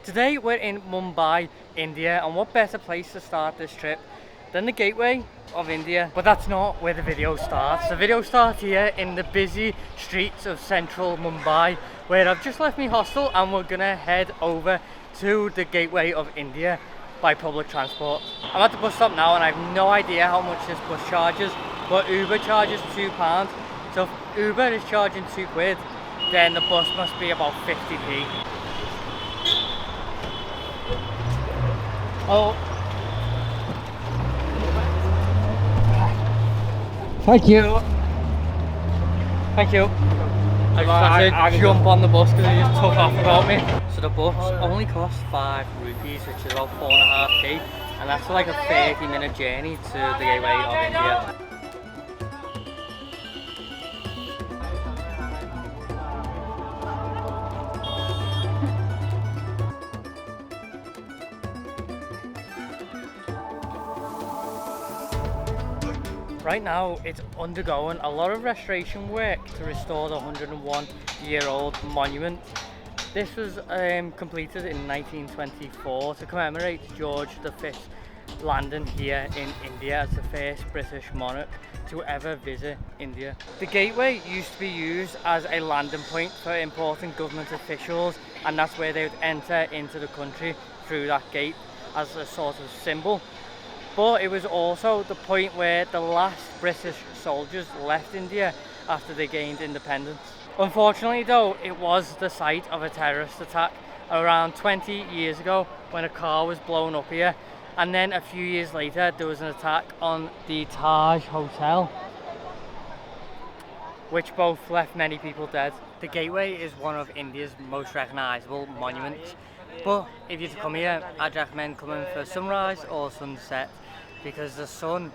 Today we're in Mumbai, India, and what better place to start this trip than the gateway of India. But that's not where the video starts. The video starts here in the busy streets of central Mumbai, where I've just left my hostel and we're gonna head over to the gateway of India by public transport. I'm at the bus stop now and I have no idea how much this bus charges, but Uber charges £2. So if Uber is charging £2, then the bus must be about 50p. Oh. Thank you. Thank you. I just had to jump on the bus because it just took off without me. So the bus only costs 5 rupees, which is about 4.5p, and that's like a 30-minute journey to the gateway of India. Right now it's undergoing a lot of restoration work to restore the 101-year-old monument. This was completed in 1924 to commemorate George V's landing here in India as the first British monarch to ever visit India. The gateway used to be used as a landing point for important government officials, and that's where they would enter into the country through that gate as a sort of symbol. But it was also the point where the last British soldiers left India after they gained independence. Unfortunately though, it was the site of a terrorist attack around 20 years ago when a car was blown up here, and then a few years later there was an attack on the Taj Hotel, which both left many people dead. The gateway is one of India's most recognisable monuments, but if you're to come here, I'd recommend coming for sunrise or sunset, because the sun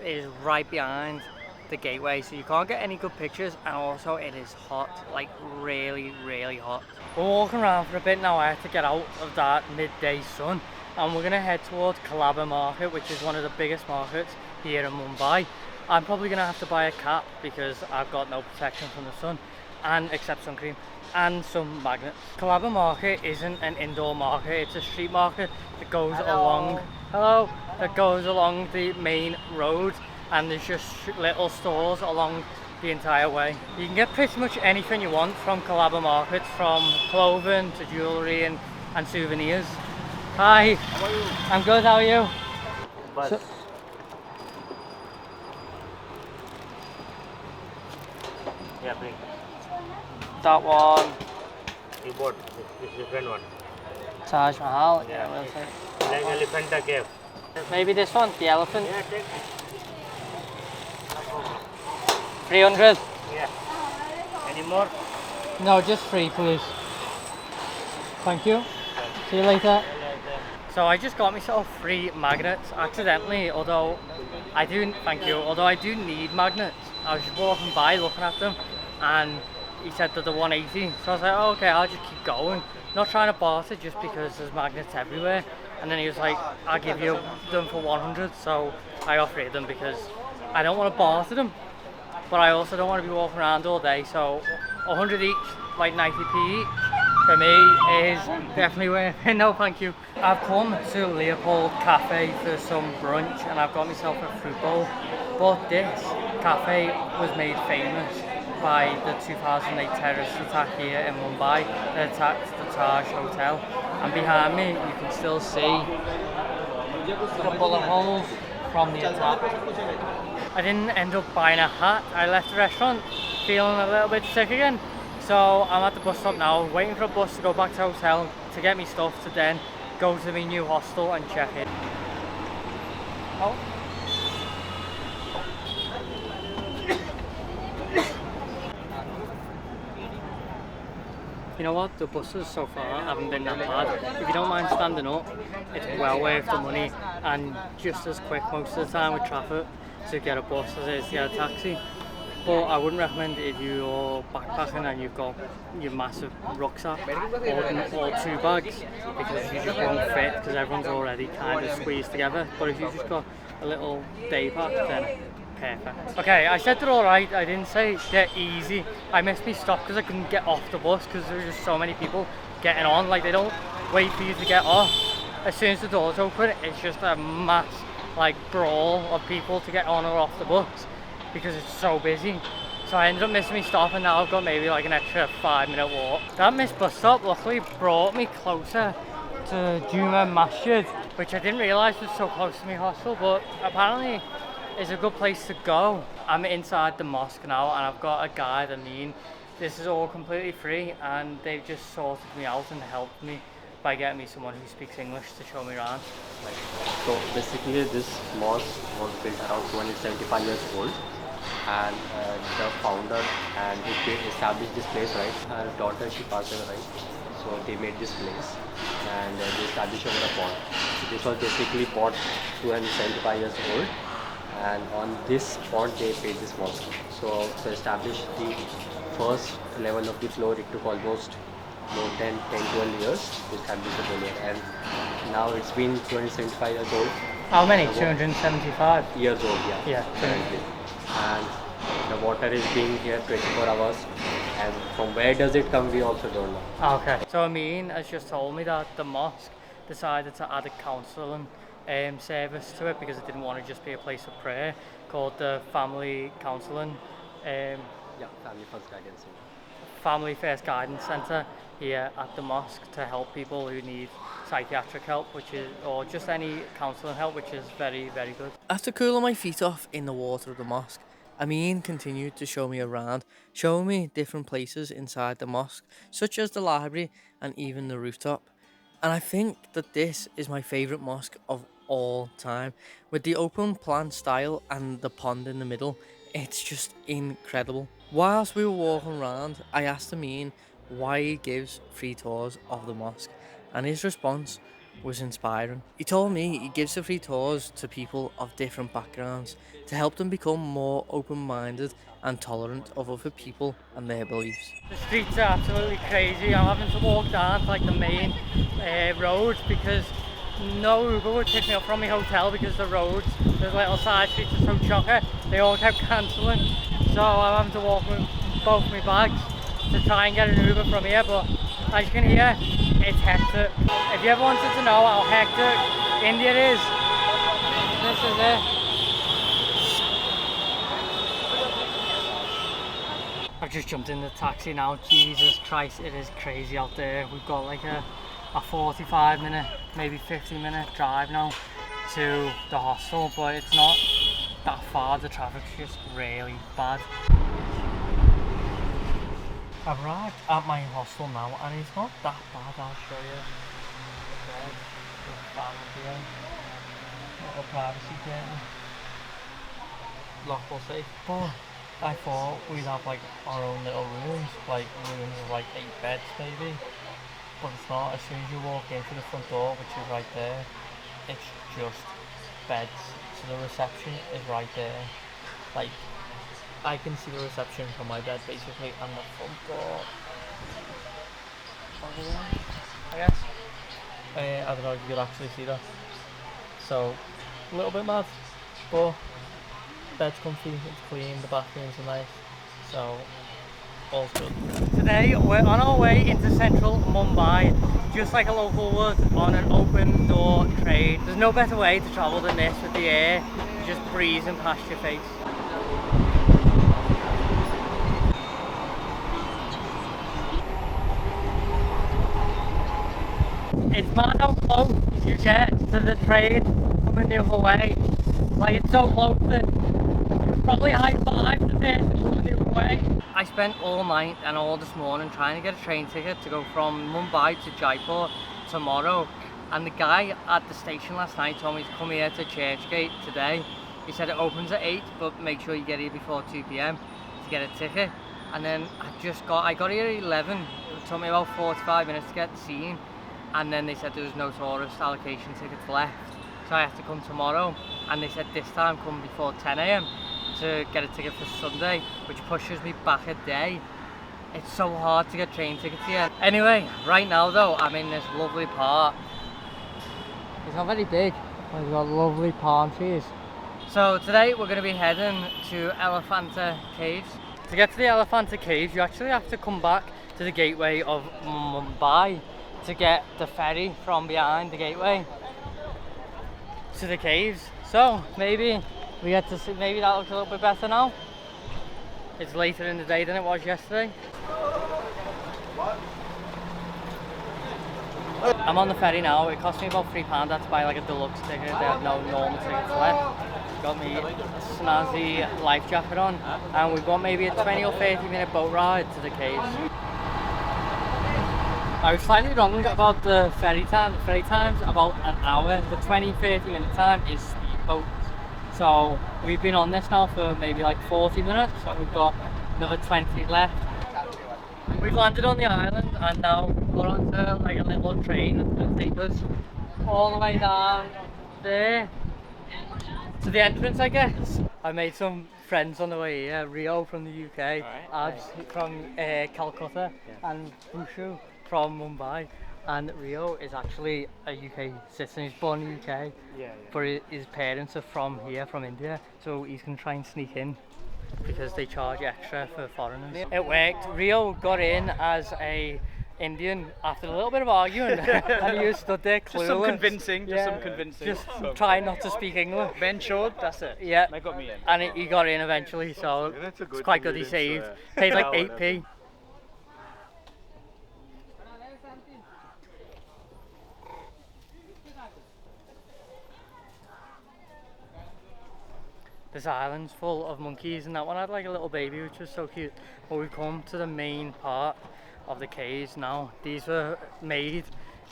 is right behind the gateway, so you can't get any good pictures, and also it is hot, like really hot. We're walking around for a bit now. I have to get out of that midday sun, and we're gonna head towards Colaba Market, which is one of the biggest markets here in Mumbai. I'm probably gonna have to buy a cap because I've got no protection from the sun, and except sun cream and some magnets. Colaba Market isn't an indoor market, it's a street market that goes that goes along the main road, and there's just little stores along the entire way. You can get pretty much anything you want from Colaba Market, from clothing to jewellery and souvenirs. Hi. How are you? I'm good, how are you? So, yeah, bring. That one. You bought this different one. Taj Mahal, yeah, we'll say. Like Elephanta Cave. Maybe this one, the elephant. Yeah, take. 300. Yeah. Any more? No, just 3 please. Thank you. See you later. So I just got myself 3 magnets accidentally, although I do need magnets. I was just walking by looking at them and he said that they're 180, so I was like, oh, okay, I'll just keep going, not trying to barter just because there's magnets everywhere. And then he was like, I'll give you them for 100, so I offered them because I don't want to barter them, but I also don't want to be walking around all day, so 100 each, like 90p each, for me is definitely worth it. No thank you. I've come to Leopold Cafe for some brunch and I've got myself a fruit bowl, but this cafe was made famous by the 2008 terrorist attack here in Mumbai that attacked the Taj Hotel, and behind me you can still see the bullet holes from the attack. I didn't end up buying a hat. I left the restaurant feeling a little bit sick again, so I'm at the bus stop now waiting for a bus to go back to the hotel to get me stuff to then go to my new hostel and check in. Oh. You know what, the buses so far haven't been that bad. If you don't mind standing up, it's well worth the money and just as quick most of the time with traffic to get a bus as it is to get a taxi. But I wouldn't recommend it if you're backpacking and you've got your massive rucksack or 2 bags, because you just won't fit because everyone's already kind of squeezed together. But if you've just got a little day pack, then perfect. Okay, I said they're alright, I didn't say they're easy. I missed my stop because I couldn't get off the bus because there were just so many people getting on. Like, they don't wait for you to get off. As soon as the doors open, it's just a mass like brawl of people to get on or off the bus because it's so busy. So I ended up missing my stop, and now I've got maybe like an extra 5-minute walk. That missed bus stop luckily brought me closer to Jama Masjid, which I didn't realise was so close to my hostel, but apparently it's a good place to go. I'm inside the mosque now, and I've got a guide. I mean, this is all completely free, and they've just sorted me out and helped me by getting me someone who speaks English to show me around. So basically this mosque was built around 275 years old, and the founder and who established this place, right, her daughter, she passed away, right, so they made this place and they established over a pond. So this was basically bought 275 years old, and on this pond they paid this mosque. So to establish the first level of the floor, it took almost more than 10-12 years to establish the boiler, and now it's been 275 years old. How many? 275 years old, yeah. Yeah, currently. And the water is being here 24 hours, and from where does it come, we also don't know. Okay. So Amin has just told me that the mosque decided to add a counselling service to it because it didn't want to just be a place of prayer, called the Family Counselling Yeah, Family First Guidance Center. Family First Guidance Centre here at the mosque to help people who need psychiatric help, which is, or just any counselling help, which is very, very good. After cooling my feet off in the water of the mosque, Amin continued to show me around, showing me different places inside the mosque, such as the library and even the rooftop. And I think that this is my favourite mosque of all time. With the open plan style and the pond in the middle, it's just incredible. Whilst we were walking around, I asked Amin why he gives free tours of the mosque, and his response was inspiring. He told me he gives the free tours to people of different backgrounds to help them become more open-minded and tolerant of other people and their beliefs. The streets are absolutely crazy. I'm having to walk down to like the main roads because no Uber would pick me up from my hotel because the roads, the little side streets are so chocker, they all kept cancelling. So I'm having to walk with both my bags to try and get an Uber from here, but as you can hear, it's hectic. If you ever wanted to know how hectic India is, this is it. I've just jumped in the taxi now. Jesus Christ, it is crazy out there. We've got like a 45-minute, maybe 50-minute drive now to the hostel, but it's not that far. The traffic's just really bad. I've arrived at my hostel now, and it's not that bad. I'll show you. The fan here, little privacy curtain, lockable safe. But I thought we'd have like our own little rooms with like 8 beds maybe, but it's not. As soon as you walk into the front door, which is right there, it's just beds. So the reception is right there. Like, I can see the reception from my bed basically, and the front door over there, I guess. I don't know if you could actually see that. So, a little bit mad, but bed's comfy, it's clean, the bathrooms are nice, so all's good. Today we're on our way into central Mumbai, just like a local would on an open door train. There's no better way to travel than this, with the air just breezing past your face. It's mad how close you get to the train coming the other way. Like, it's so close that you probably high-five the person coming the other way. I spent all night and all this morning trying to get a train ticket to go from Mumbai to Jaipur tomorrow, and the guy at the station last night told me to come here to Churchgate today. He said it opens at 8, but make sure you get here before 2 PM to get a ticket. And then I got here at 11. It took me about 45 minutes to get the scene, and then they said there was no tourist allocation tickets left, so I have to come tomorrow. And they said this time come before 10 AM to get a ticket for Sunday, which pushes me back a day. It's so hard to get train tickets here. Anyway, right now though, I'm in this lovely park. It's not very big, but it's got lovely palm trees. So today we're going to be heading to Elephanta Caves. To get to the Elephanta Caves, you actually have to come back to the gateway of Mumbai to get the ferry from behind the gateway to the caves. So maybe we get to see, maybe that looks a little bit better now. It's later in the day than it was yesterday. I'm on the ferry now. It cost me about £3. I had to buy like a deluxe ticket. They had no normal tickets left. Got me a snazzy life jacket on, and we've got maybe a 20 or 30 minute boat ride to the caves. I was slightly wrong about the ferry time. The ferry time's about an hour. The 20-30 minute time is speedboat. So we've been on this now for maybe like 40 minutes, and we've got another 20 left. We've landed on the island, and now we're onto like a little train that's going to take us all the way down there to the entrance, I guess. I made some friends on the way here. Rio from the UK, Abs from Calcutta, and Bushu from Mumbai. And Rio is actually a UK citizen. He's born in the UK, but his parents are from here, from India. So he's going to try and sneak in because they charge extra for foreigners. It worked. Rio got in as a Indian after a little bit of arguing, and he just stood there clueless. Just some convincing, Just trying not to speak English. Ben showed, that's it. Yeah, They got me in. and he got in eventually, so it's quite good he saved. Paid like 8p. This island's full of monkeys, and that one had like a little baby which was so cute. But we've come to the main part of the caves now. These were made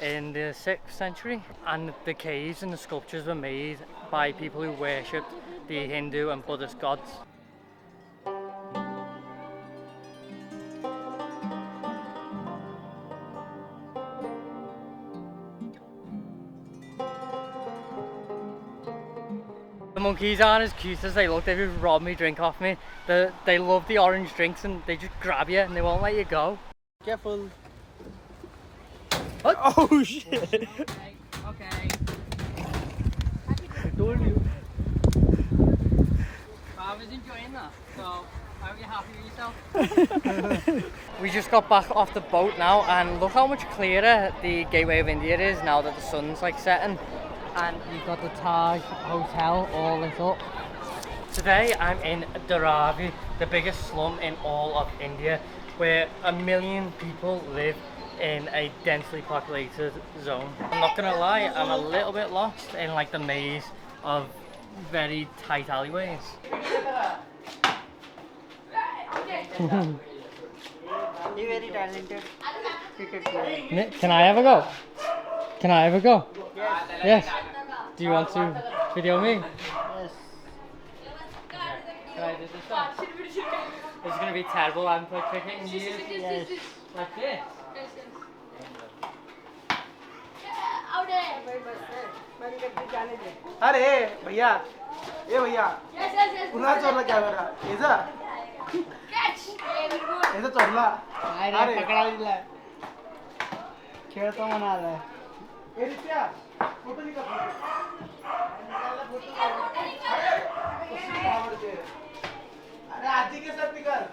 in the 6th century, and the caves and the sculptures were made by people who worshipped the Hindu and Buddhist gods. The monkeys aren't as cute as they look. They just robbed me drink off me. They love the orange drinks, and they just grab you and they won't let you go. Careful. What? Oh shit. Okay. I told you. I was enjoying that, so I hope you're happy with yourself. We just got back off the boat now, and look how much clearer the Gateway of India is now that the sun's like setting. And you've got the Taj Hotel all lit up. Today I'm in Dharavi, the biggest slum in all of India, where 1 million people live in a densely populated zone. I'm not gonna lie, I'm a little bit lost in like the maze of very tight alleyways. You're very talented cricket player. Can I have a go? Can I have a go? Yes. Yes. Do you want to video me? Yes. Can I do this one? It's gonna be terrible. I haven't played cricket in years. Yes. Like this. अरे भैया ये भैया पुन्हा चोरला camera याचा याचा चोरला अरे पकडा दिला खेळतो म्हणाला ए रित्या फोटो निघा अरे आजी के साथ निकाल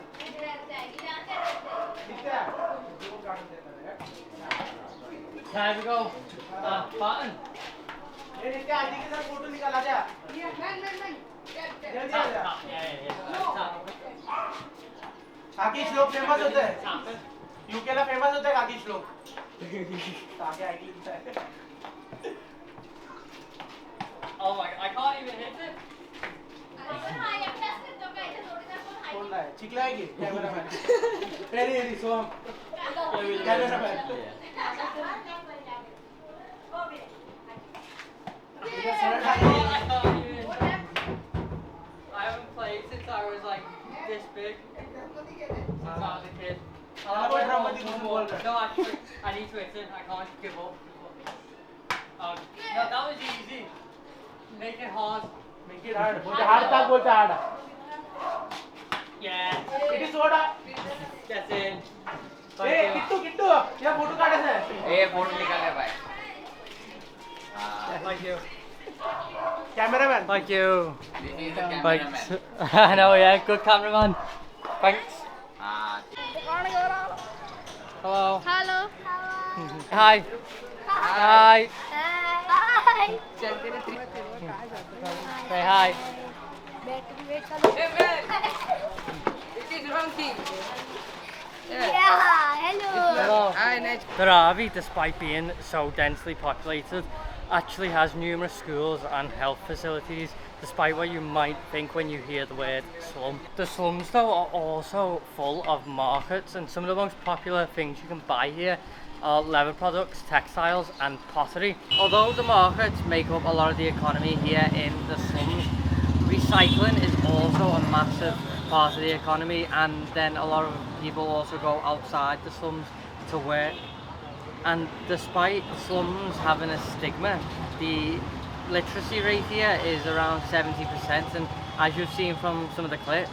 रित्या Can I have a go? Button. ए रित्या आजी के साथ फोटो निकाल आजा जल्दी आजा काकी श्लोक फेमस होते हैं यूके ला फेमस होते हैं काकी श्लोक काकी ऐकली Oh my! I can't even hit it. कोण आहे चिकला आहे की cameraman ready ready Soham cameraman I haven't played since I was like this big. Since I was a kid. No, actually, I need to hit it. I can't give up. No, that was easy. Make it hard. Make it hard. बोलते hard तक बोलते hard. Yeah. It is soda. Get in. ए किट्टू किट्टू या photo काढायचा आहे ये photo निकालने भाई. Thank you. Cameraman Thank you. Thanks. I know, yeah, good cameraman. Thanks. Hello. Hello. Hi. Hi. Hi. Say hi. Yeah, hello. Hello. Dharavi, despite being so densely populated, actually has numerous schools and health facilities, despite what you might think when you hear the word slum. The slums, though, are also full of markets, and some of the most popular things you can buy here are leather products, textiles, and pottery. Although the markets make up a lot of the economy here in the slums, recycling is also a massive part of the economy, and then a lot of people also go outside the slums to work. And despite slums having a stigma, the literacy rate here is around 70%, and as you've seen from some of the clips,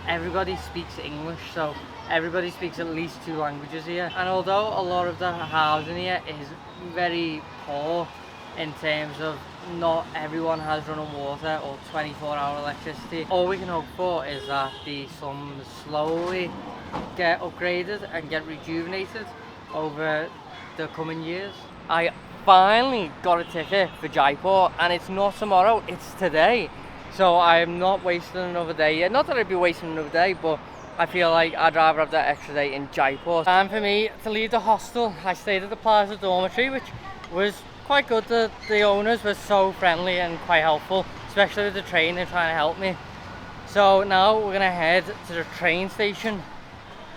everybody speaks English, so everybody speaks at least 2 languages here. And although a lot of the housing here is very poor in terms of not everyone has running water or 24-hour electricity, all we can hope for is that the slums slowly get upgraded and get rejuvenated over the coming years. I finally got a ticket for Jaipur, and it's not tomorrow, it's today. So I'm not wasting another day yet. Not that I'd be wasting another day, but I feel like I'd rather have that extra day in Jaipur. Time for me to leave the hostel. I stayed at the Plaza Dormitory, which was quite good. The owners were so friendly and quite helpful, especially with the train. They're trying to help me. So now we're gonna head to the train station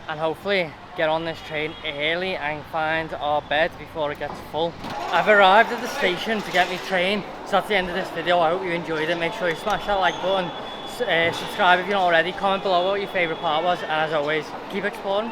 and hopefully get on this train early and find our bed before it gets full. I've arrived at the station to get my train, so that's the end of this video. I hope you enjoyed it. Make sure you smash that like button, subscribe if you're not already, comment below what your favourite part was, and as always, keep exploring.